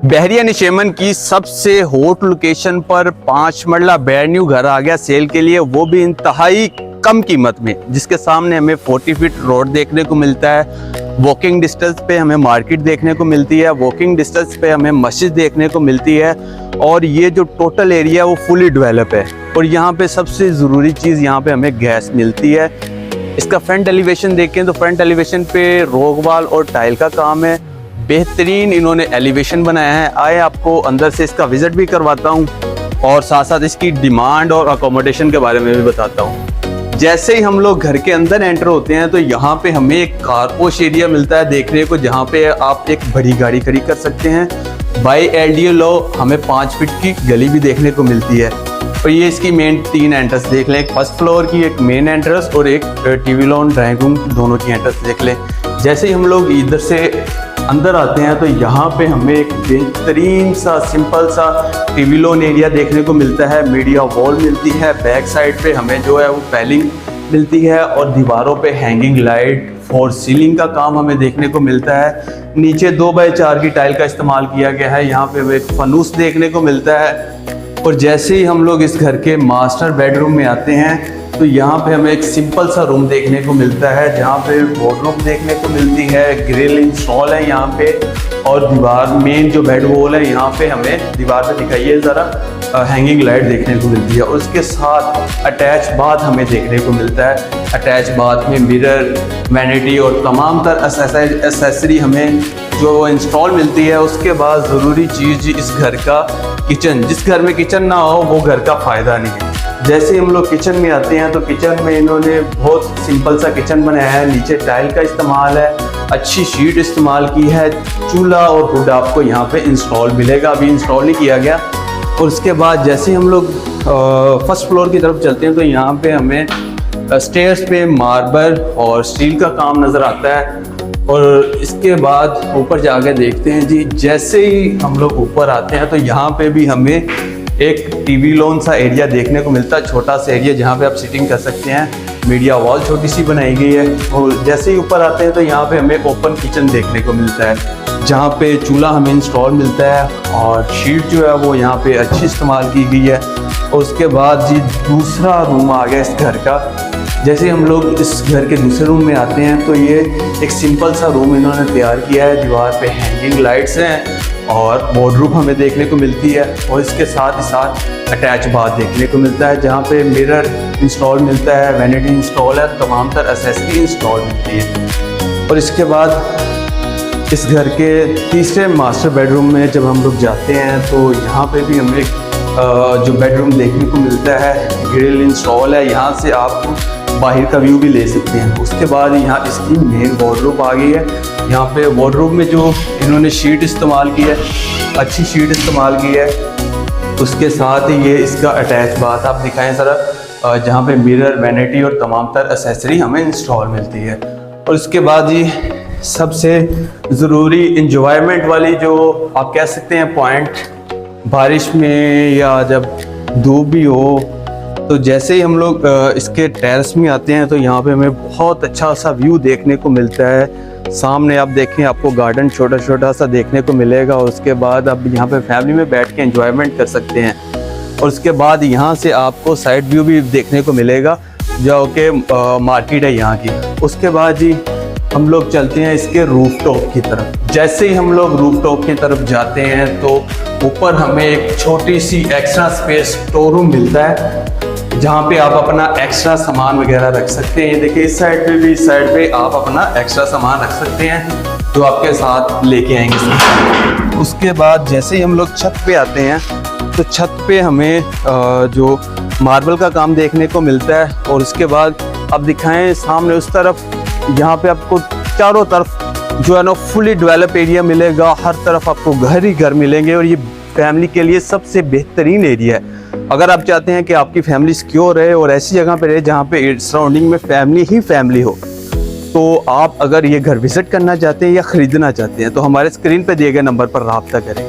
बहरिया निशेमन की सबसे hot location पर 5 मरला ब्रांड न्यू घर आ गया सेल के लिए, वो भी इंतहाई कम कीमत में, जिसके सामने हमें 40 फीट रोड देखने को मिलता है। वॉकिंग डिस्टेंस पे हमें मार्केट देखने को मिलती है, वॉकिंग डिस्टेंस पे हमें मस्जिद देखने को मिलती है और ये जो टोटल एरिया वो फुली डेवलप है। और यहाँ पे सबसे ज़रूरी चीज़, यहाँ पे हमें गैस मिलती है। इसका फ्रंट एलिवेशन देखें तो फ्रंट एलिवेशन पे रॉक वॉल और टाइल का काम है, बेहतरीन इन्होंने एलिवेशन बनाया है। आए आपको अंदर से इसका विजिट भी करवाता हूँ और साथ साथ इसकी डिमांड और अकोमोडेशन के बारे में भी बताता हूँ। जैसे ही हम लोग घर के अंदर एंटर होते हैं तो यहाँ पे हमें एक कार वॉश एरिया मिलता है देखने को, जहाँ पे आप एक बड़ी गाड़ी खड़ी कर सकते हैं। बाई LDA लॉ हमें 5 फीट की गली भी देखने को मिलती है। और ये इसकी मेन 3 एंट्रेंस देख लें, एक फर्स्ट फ्लोर की, एक मेन एंट्रेंस और एक टीवी लॉन ड्राइंग रूम, दोनों की एंट्रेंस देख लें। जैसे ही हम लोग इधर से अंदर आते हैं तो यहाँ पे हमें एक बेहतरीन सा सिंपल सा टीवी लॉन एरिया देखने को मिलता है। मीडिया वॉल मिलती है, बैक साइड पे हमें जो है वो पैलिंग मिलती है और दीवारों पे हैंगिंग लाइट, फॉर सीलिंग का काम हमें देखने को मिलता है। नीचे 2x4 की टाइल का इस्तेमाल किया गया है। यहाँ पे हमें एक फनूस देखने को मिलता है। और जैसे ही हम लोग इस घर के मास्टर बेडरूम में आते हैं तो यहाँ पे हमें एक सिंपल सा रूम देखने को मिलता है, जहाँ पे वार्डरोब देखने को मिलती है, ग्रिल इंस्टॉल है यहाँ पे और दीवार मेन जो बेड वॉल है यहाँ पे हमें दीवार पे दिखाइए ज़रा हैंगिंग लाइट देखने को मिलती है। और उसके साथ अटैच बाथ हमें देखने को मिलता है। अटैच बाथ में मिरर, वैनिटी और तमाम तर एसेसरी हमें जो इंस्टॉल मिलती है। उसके बाद ज़रूरी चीज़ इस घर का किचन, जिस घर में किचन ना हो वो घर का फ़ायदा नहीं है। जैसे हम लोग किचन में आते हैं तो किचन में इन्होंने बहुत सिंपल सा किचन बनाया है। नीचे टाइल का इस्तेमाल है, अच्छी शीट इस्तेमाल की है, चूल्हा और हुड आपको यहाँ पे इंस्टॉल मिलेगा, अभी इंस्टॉल नहीं किया गया। और उसके बाद जैसे हम लोग फर्स्ट फ्लोर की तरफ चलते हैं तो यहाँ पे हमें स्टेयर्स पे मार्बल और स्टील का काम नज़र आता है। और इसके बाद ऊपर जाके देखते हैं जी, जैसे ही हम लोग ऊपर आते हैं तो यहाँ पे भी हमें एक टीवी लॉन सा एरिया देखने को मिलता है, छोटा सा एरिया जहाँ पे आप सिटिंग कर सकते हैं। मीडिया वॉल छोटी सी बनाई गई है। और जैसे ही ऊपर आते हैं तो यहाँ पे हमें ओपन किचन देखने को मिलता है, जहाँ पे चूल्हा हमें इंस्टॉल मिलता है और शीट जो है वो यहाँ पे अच्छी इस्तेमाल की गई है। और उसके बाद जी दूसरा रूम आ गया इस घर का। जैसे हम लोग इस घर के दूसरे रूम में आते हैं तो ये एक सिंपल सा रूम इन्होंने तैयार किया है। दीवार पे हैंगिंग लाइट्स हैं और वार्डरोब हमें देखने को मिलती है। और इसके साथ ही साथ अटैच बाथ देखने को मिलता है, जहाँ पे मिरर इंस्टॉल मिलता है, वैनिटी इंस्टॉल है, तमाम तर एसेसरी इंस्टॉल मिलती है। और इसके बाद इस घर के तीसरे मास्टर बेडरूम में जब हम लोग जाते हैं तो यहाँ पे भी हमें जो बेडरूम देखने को मिलता है, ग्रिल इंस्टॉल है, यहाँ से आप बाहर का व्यू भी ले सकते हैं। उसके बाद यहाँ इसकी मेन वार्डरोब आ गई है। यहाँ पे वार्डरोब में जो इन्होंने शीट इस्तेमाल की है, अच्छी शीट इस्तेमाल की है। उसके साथ ही ये इसका अटैच बाथ आप दिखाएं ज़रा, जहाँ पे मिरर, वैनिटी और तमाम तर एसेसरी हमें इंस्टॉल मिलती है। और उसके बाद ये सबसे ज़रूरी इंजॉयमेंट वाली जो आप कह सकते हैं पॉइंट, बारिश में या जब धूप भी हो तो जैसे ही हम लोग इसके टेरेस में आते हैं तो यहाँ पे हमें बहुत अच्छा सा व्यू देखने को मिलता है। सामने आप देखें, आपको गार्डन छोटा छोटा सा देखने को मिलेगा और उसके बाद आप यहाँ पे फैमिली में बैठ के एंजॉयमेंट कर सकते हैं। और उसके बाद यहाँ से आपको साइड व्यू भी देखने को मिलेगा जो कि मार्केट है यहाँ की। उसके बाद जी हम लोग चलते हैं इसके रूफ टॉप की तरफ। जैसे ही हम लोग रूफ टॉप की तरफ जाते हैं तो ऊपर हमें एक छोटी सी एक्स्ट्रा स्पेस स्टोर रूम मिलता है, जहाँ पे आप अपना एक्स्ट्रा सामान वगैरह रख सकते हैं। देखिए इस साइड पे भी, इस साइड पे आप अपना एक्स्ट्रा सामान रख सकते हैं जो आपके साथ लेके आएंगे। उसके बाद जैसे ही हम लोग छत पे आते हैं तो छत पे हमें जो मार्बल का काम देखने को मिलता है। और उसके बाद आप दिखाएं सामने उस तरफ, यहाँ पे आपको चारों तरफ जो है ना फुली डेवलप एरिया मिलेगा। हर तरफ आपको घर ही घर मिलेंगे और ये फैमिली के लिए सबसे बेहतरीन एरिया है। अगर आप चाहते हैं कि आपकी फैमिली सिक्योर रहे और ऐसी जगह पे रहे जहाँ पे सराउंडिंग में फैमिली ही फैमिली हो, तो आप अगर ये घर विजिट करना चाहते हैं या ख़रीदना चाहते हैं तो हमारे स्क्रीन पे दिए गए नंबर पर रब्ता करें।